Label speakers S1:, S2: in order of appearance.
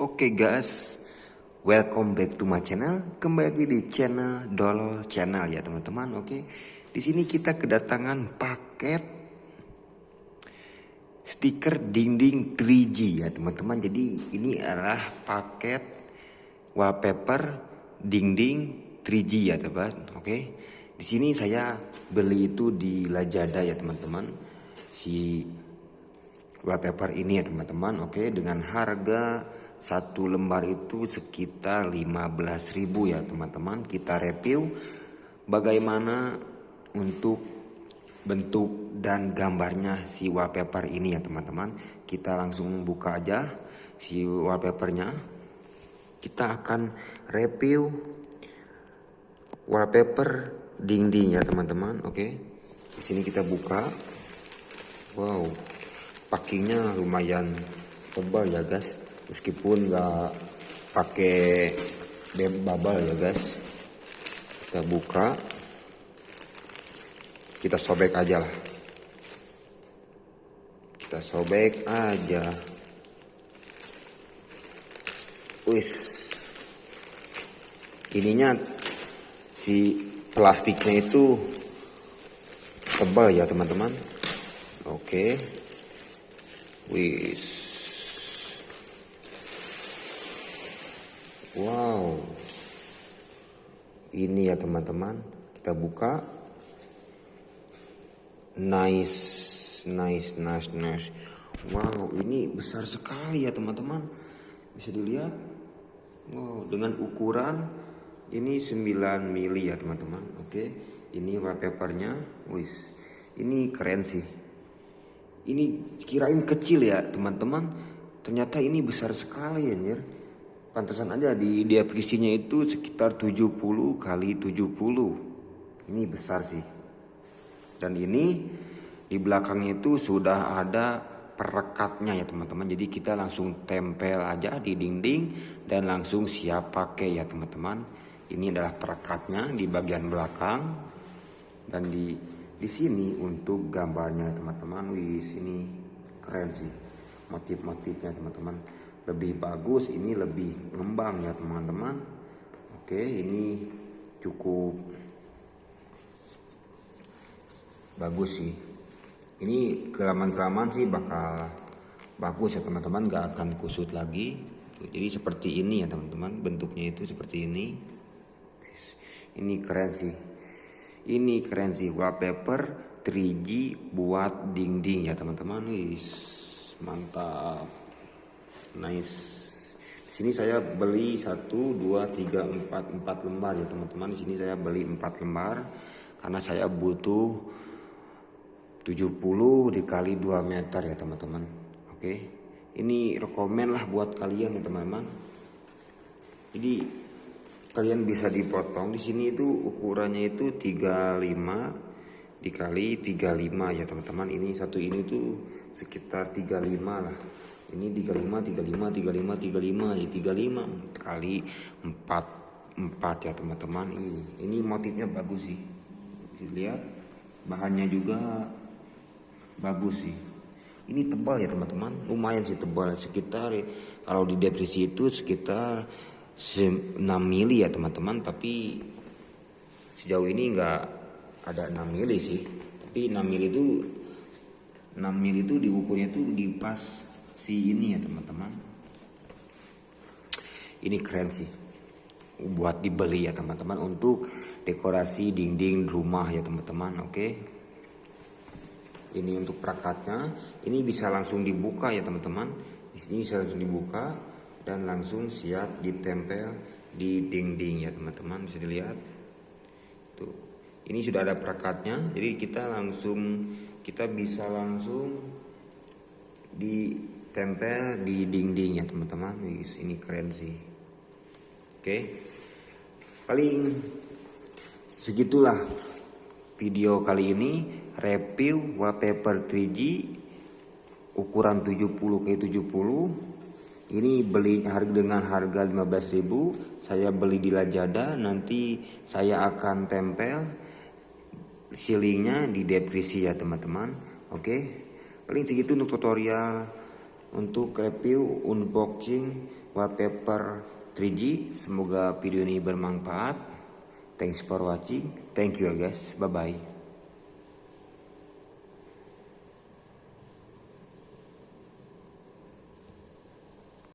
S1: Oke guys, welcome back to my channel. Kembali di channel Dolol Channel ya teman-teman. Oke, di sini kita kedatangan paket stiker dinding 3G ya teman-teman. Jadi ini adalah paket wallpaper dinding 3G ya teman. Oke, di sini saya beli itu di Lazada ya teman-teman. Si wallpaper ini ya teman-teman. Oke, dengan harga satu lembar itu sekitar 15.000 ya teman-teman. Kita review bagaimana untuk bentuk dan gambarnya si wallpaper ini ya teman-teman. Kita langsung buka aja si wallpapernya. Kita akan review wallpaper dinding ya teman-teman. Oke, di sini kita buka. Wow, packingnya lumayan tebal ya guys. Meskipun nggak pakai bubble ya guys. Kita buka, kita sobek aja lah. Kita sobek aja. Wis, ininya si plastiknya itu tebal ya teman-teman. Oke, wis. Wow, ini ya teman-teman, kita buka. Nice. Wow, ini besar sekali ya teman-teman. Bisa dilihat. Wow, dengan ukuran ini 9 mili ya teman-teman. Oke, ini wallpapernya. Wis, ini keren sih. Ini kirain kecil ya teman-teman. Ternyata ini besar sekali ya anjir. Pantesan aja di deskripsinya itu sekitar 70 kali 70. Ini besar sih. Dan ini di belakangnya itu sudah ada perekatnya ya teman-teman. Jadi kita langsung tempel aja di dinding dan langsung siap pakai ya teman-teman. Ini adalah perekatnya di bagian belakang. Dan di sini untuk gambarnya teman-teman. Wih, ini keren sih. Motif-motifnya teman-teman. Lebih bagus, ini lebih ngembang ya teman-teman. Oke, ini cukup bagus sih. Ini kelamaan sih bakal bagus ya teman-teman, gak akan kusut lagi. Jadi seperti ini ya teman-teman, bentuknya itu seperti ini. Ini keren sih. Ini keren sih, wallpaper 3G buat dinding ya teman-teman. Wis, mantap. Nice. Di sini saya beli 1, 2, 3, 4 lembar ya teman-teman. Di sini saya beli 4 lembar karena saya butuh 70 dikali 2 meter ya teman-teman. Oke, ini rekomen lah buat kalian ya teman-teman. Jadi kalian bisa dipotong. Di sini itu ukurannya itu 35 dikali 35 ya teman-teman. Ini satu ini tuh sekitar 35 lah. Ini 35 ya 35 kali 4 ya teman-teman. Ini motifnya bagus sih. Lihat bahannya juga bagus sih. Ini tebal ya teman-teman, lumayan sih tebal, sekitar kalau di depresi itu sekitar 6 mili ya teman-teman. Tapi sejauh ini nggak ada 6 mili sih. Tapi 6 mili itu diukurnya itu di pas si ini ya teman-teman. Ini keren sih, buat dibeli ya teman-teman untuk dekorasi dinding rumah ya teman-teman. Oke, ini untuk perekatnya. Ini bisa langsung dibuka ya teman-teman. Di sini bisa langsung dibuka dan langsung siap ditempel di dinding ya teman-teman. Bisa dilihat tuh, ini sudah ada perekatnya. Jadi kita bisa langsung ditempel di dinding ya teman-teman. Ini keren sih. Oke, paling segitulah video kali ini, review wallpaper 3G ukuran 70 x 70. Ini beli dengan harga 15.000. Saya beli di Lazada. Nanti saya akan tempel shillingnya di deskripsi ya teman-teman. Oke, paling segitu untuk tutorial untuk review unboxing wallpaper 3G. Semoga video ini bermanfaat. Thanks for watching. Thank you guys. Bye bye.